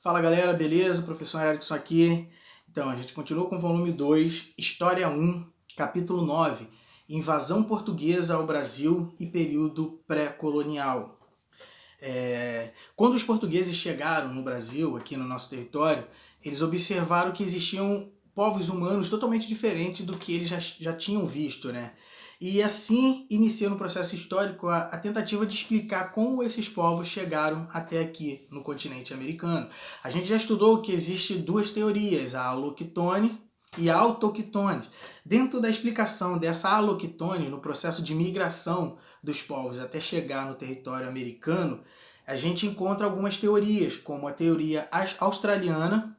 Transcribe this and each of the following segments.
Fala galera, beleza? Professor Erickson aqui. Então, a gente continua com o volume 2, História 1, capítulo 9, Invasão Portuguesa ao Brasil e Período Pré-Colonial. Quando os portugueses chegaram no Brasil, aqui no nosso território, eles observaram que existiam povos humanos totalmente diferentes do que eles já tinham visto, né? E assim inicia no processo histórico a tentativa de explicar como esses povos chegaram até aqui no continente americano. A gente já estudou que existe duas teorias, a allochthone e a autochtone. Dentro da explicação dessa allochthone, no processo de migração dos povos até chegar no território americano, a gente encontra algumas teorias, como a teoria australiana,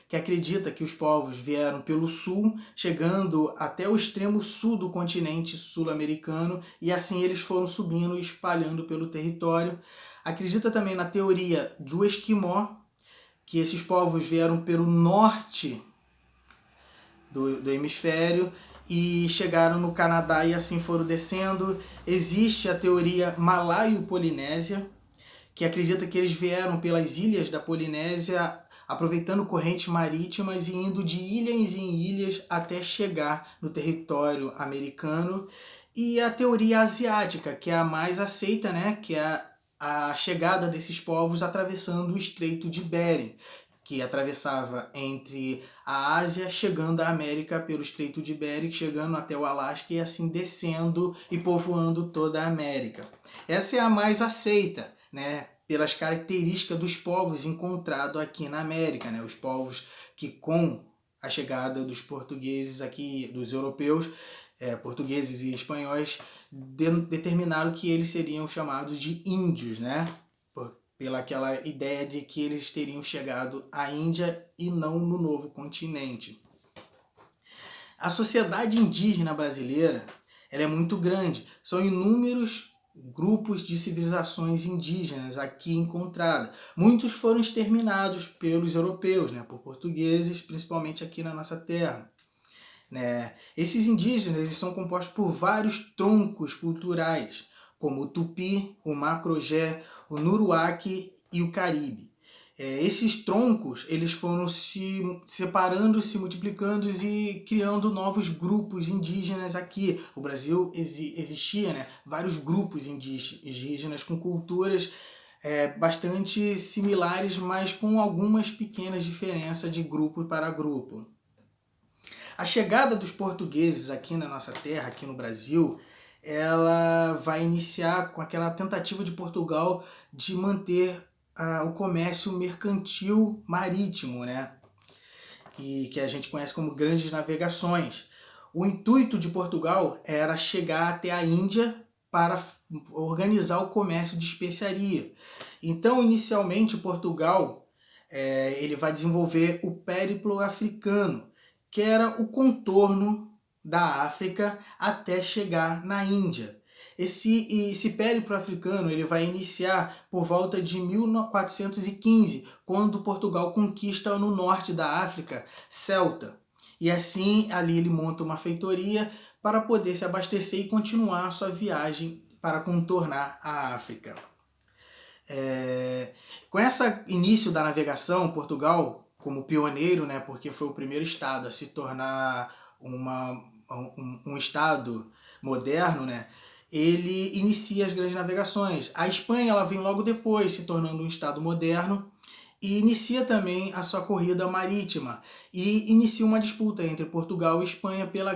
que acredita que os povos vieram pelo sul, chegando até o extremo sul do continente sul-americano, e assim eles foram subindo e espalhando pelo território. Acredita também na teoria do Esquimó, que esses povos vieram pelo norte do hemisfério e chegaram no Canadá e assim foram descendo. Existe a teoria malaio-polinésia, que acredita que eles vieram pelas ilhas da Polinésia, aproveitando correntes marítimas e indo de ilhas em ilhas até chegar no território americano. E a teoria asiática, que é a mais aceita, né? Que é a chegada desses povos atravessando o Estreito de Bering, que atravessava entre a Ásia, chegando à América pelo Estreito de Bering, chegando até o Alasca e assim descendo e povoando toda a América. Essa é a mais aceita, né, pelas características dos povos encontrados aqui na América, né, os povos que com a chegada dos portugueses aqui, dos europeus, portugueses e espanhóis, determinaram que eles seriam chamados de índios, né, pela aquela ideia de que eles teriam chegado à Índia e não no novo continente. A sociedade indígena brasileira, ela é muito grande, são inúmeros grupos de civilizações indígenas aqui encontradas. Muitos foram exterminados pelos europeus, né, por portugueses, principalmente aqui na nossa terra. Né? Esses indígenas eles são compostos por vários troncos culturais, como o Tupi, o Macrogé, o Nuruaki e o Caribe. Esses troncos eles foram se separando, se multiplicando e criando novos grupos indígenas aqui. O Brasil existia, né, vários grupos indígenas com culturas bastante similares, mas com algumas pequenas diferenças de grupo para grupo. A chegada dos portugueses aqui na nossa terra, aqui no Brasil, ela vai iniciar com aquela tentativa de Portugal de manter o comércio mercantil marítimo, né? E que a gente conhece como grandes navegações. O intuito de Portugal era chegar até a Índia para organizar o comércio de especiaria. Então, inicialmente, Portugal ele vai desenvolver o périplo africano, que era o contorno da África até chegar na Índia. Esse périplo africano ele vai iniciar por volta de 1415, quando Portugal conquista no norte da África Ceuta. E assim ali ele monta uma feitoria para poder se abastecer e continuar a sua viagem para contornar a África. Com esse início da navegação, Portugal, como pioneiro, né, porque foi o primeiro estado a se tornar um estado moderno, né, ele inicia as grandes navegações. A Espanha ela vem logo depois, se tornando um estado moderno, e inicia também a sua corrida marítima, e inicia uma disputa entre Portugal e Espanha pela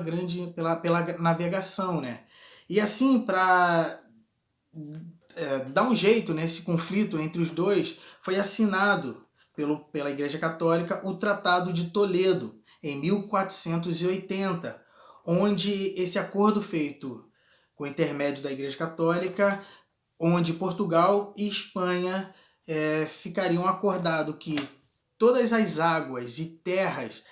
navegação, né. E assim, para dar um jeito nesse conflito entre os dois, foi assinado pela Igreja Católica o Tratado de Toledo, em 1480, onde esse acordo feito com o intermédio da Igreja Católica, onde Portugal e Espanha ficariam acordado que todas as águas e terras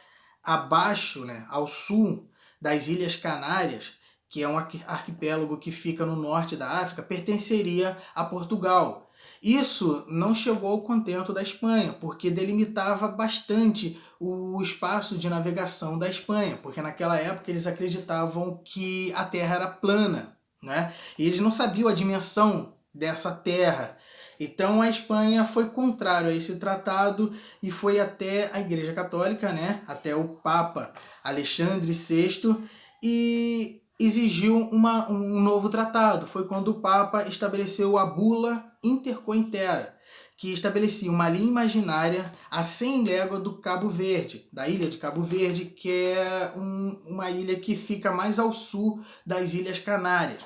abaixo, né, ao sul das Ilhas Canárias, que é um arquipélago que fica no norte da África, pertenceria a Portugal. Isso não chegou ao contento da Espanha, porque delimitava bastante o espaço de navegação da Espanha, porque naquela época eles acreditavam que a Terra era plana, né? E eles não sabiam a dimensão dessa Terra. Então a Espanha foi contrário a esse tratado e foi até a Igreja Católica, né, até o Papa Alexandre VI, e exigiu um novo tratado. Foi quando o Papa estabeleceu a Bula Intercointera, que estabelecia uma linha imaginária a 100 léguas do Cabo Verde, da ilha de Cabo Verde, que é uma ilha que fica mais ao sul das Ilhas Canárias.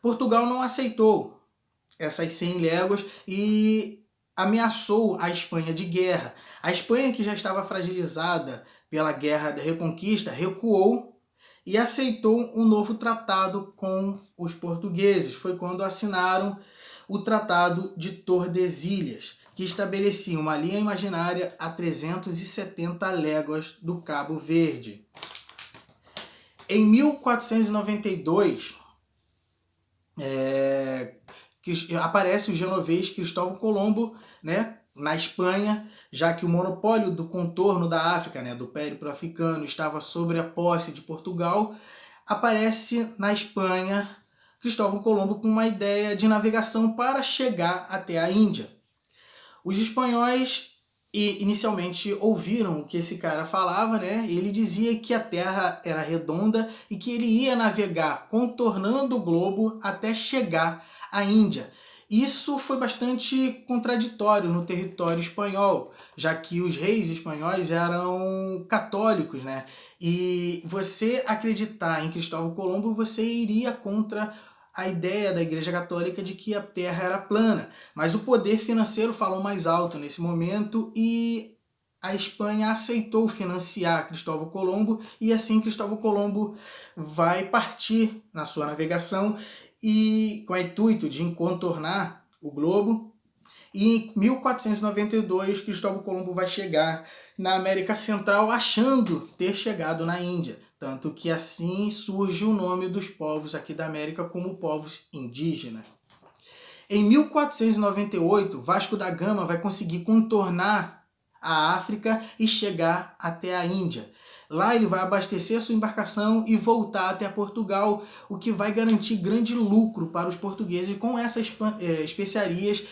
Portugal não aceitou essas 100 léguas e ameaçou a Espanha de guerra. A Espanha, que já estava fragilizada pela Guerra da Reconquista, recuou e aceitou um novo tratado com os portugueses. Foi quando assinaram o Tratado de Tordesilhas, que estabelecia uma linha imaginária a 370 léguas do Cabo Verde. Em 1492, aparece o genovês Cristóvão Colombo, né, na Espanha, já que o monopólio do contorno da África, né, do périplo africano, estava sobre a posse de Portugal. Aparece na Espanha Cristóvão Colombo com uma ideia de navegação para chegar até a Índia. Os espanhóis inicialmente ouviram o que esse cara falava, né? Ele dizia que a Terra era redonda e que ele ia navegar contornando o globo até chegar à Índia. Isso foi bastante contraditório no território espanhol, já que os reis espanhóis eram católicos, né? E você acreditar em Cristóvão Colombo, você iria contra a ideia da Igreja Católica de que a Terra era plana. Mas o poder financeiro falou mais alto nesse momento e a Espanha aceitou financiar Cristóvão Colombo e assim Cristóvão Colombo vai partir na sua navegação e com o intuito de contornar o globo. E em 1492, Cristóvão Colombo vai chegar na América Central achando ter chegado na Índia. Tanto que assim surge o nome dos povos aqui da América como povos indígenas. Em 1498, Vasco da Gama vai conseguir contornar a África e chegar até a Índia. Lá ele vai abastecer a sua embarcação e voltar até Portugal, o que vai garantir grande lucro para os portugueses com essas especiarias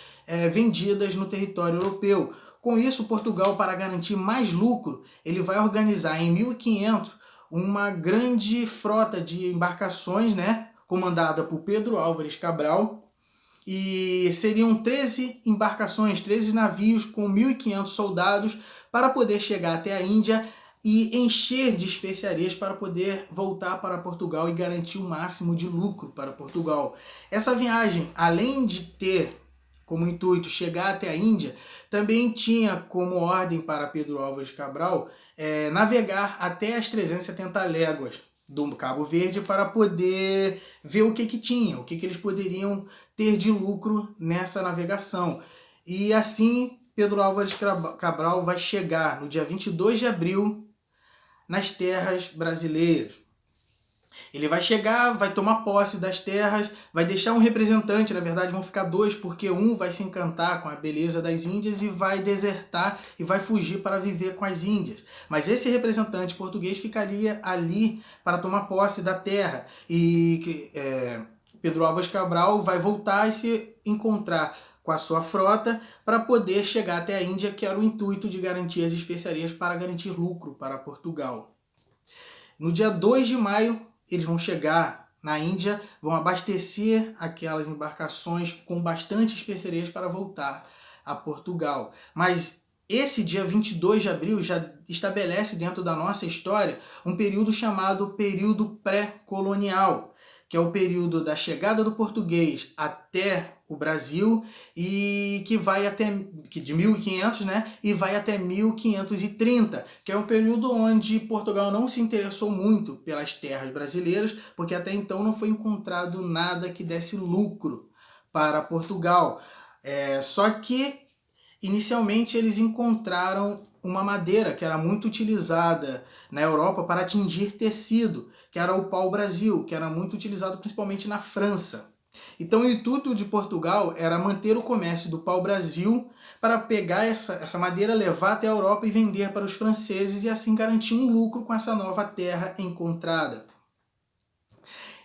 vendidas no território europeu. Com isso, Portugal, para garantir mais lucro, ele vai organizar em 1500 uma grande frota de embarcações, né, comandada por Pedro Álvares Cabral, e seriam 13 embarcações, 13 navios com 1.500 soldados para poder chegar até a Índia e encher de especiarias para poder voltar para Portugal e garantir o máximo de lucro para Portugal. Essa viagem, além de ter como intuito chegar até a Índia, também tinha como ordem para Pedro Álvares Cabral navegar até as 370 léguas do Cabo Verde para poder ver o que tinha, o que eles poderiam ter de lucro nessa navegação. E assim, Pedro Álvares Cabral vai chegar no dia 22 de abril nas terras brasileiras. Ele vai chegar, vai tomar posse das terras, vai deixar um representante, na verdade vão ficar dois, porque um vai se encantar com a beleza das Índias e vai desertar e vai fugir para viver com as Índias. Mas esse representante português ficaria ali para tomar posse da terra. E Pedro Álvares Cabral vai voltar e se encontrar com a sua frota para poder chegar até a Índia, que era o intuito de garantir as especiarias para garantir lucro para Portugal. No dia 2 de maio, eles vão chegar na Índia, vão abastecer aquelas embarcações com bastante especiarias para voltar a Portugal. Mas esse dia 22 de abril já estabelece dentro da nossa história um período chamado período pré-colonial, que é o período da chegada do português até o Brasil e que vai até de 1500, né, e vai até 1530, que é um período onde Portugal não se interessou muito pelas terras brasileiras, porque até então não foi encontrado nada que desse lucro para Portugal. Só que inicialmente eles encontraram uma madeira que era muito utilizada na Europa para tingir tecido, que era o pau-brasil, que era muito utilizado principalmente na França. Então o intuito de Portugal era manter o comércio do pau-brasil para pegar essa madeira, levar até a Europa e vender para os franceses e assim garantir um lucro com essa nova terra encontrada.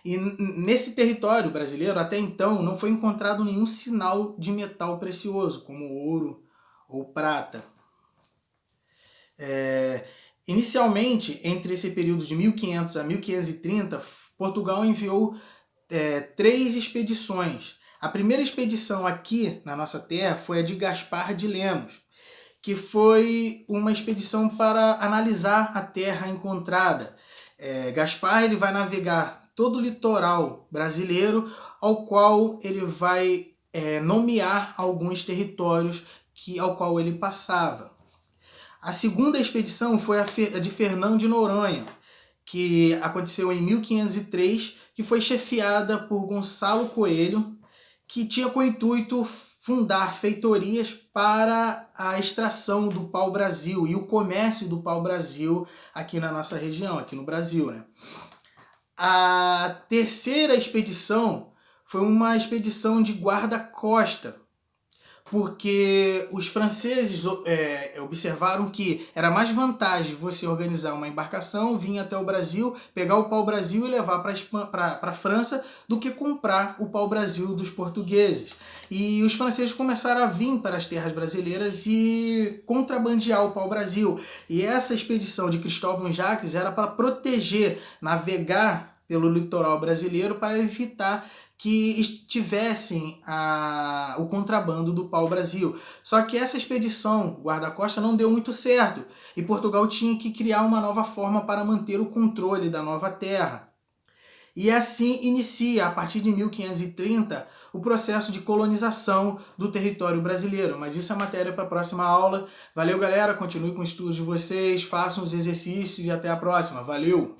E nesse território brasileiro, até então, não foi encontrado nenhum sinal de metal precioso, como ouro ou prata. Inicialmente, entre esse período de 1500 a 1530, Portugal enviou 3 expedições. A primeira expedição aqui na nossa terra foi a de Gaspar de Lemos, que foi uma expedição para analisar a terra encontrada. Gaspar ele vai navegar todo o litoral brasileiro, ao qual ele vai nomear alguns territórios ao qual ele passava. A segunda expedição foi a de Fernão de Noronha, que aconteceu em 1503, que foi chefiada por Gonçalo Coelho, que tinha com o intuito fundar feitorias para a extração do pau-brasil e o comércio do pau-brasil aqui na nossa região, aqui no Brasil, né? A terceira expedição foi uma expedição de guarda-costa, porque os franceses observaram que era mais vantagem você organizar uma embarcação, vir até o Brasil, pegar o pau-brasil e levar para a França, do que comprar o pau-brasil dos portugueses. E os franceses começaram a vir para as terras brasileiras e contrabandear o pau-brasil. E essa expedição de Cristóvão Jacques era para proteger, navegar pelo litoral brasileiro para evitar que estivessem o contrabando do pau-brasil. Só que essa expedição guarda-costa não deu muito certo e Portugal tinha que criar uma nova forma para manter o controle da nova terra. E assim inicia, a partir de 1530, o processo de colonização do território brasileiro. Mas isso é matéria para a próxima aula. Valeu, galera. Continue com o estudo de vocês, façam os exercícios e até a próxima. Valeu!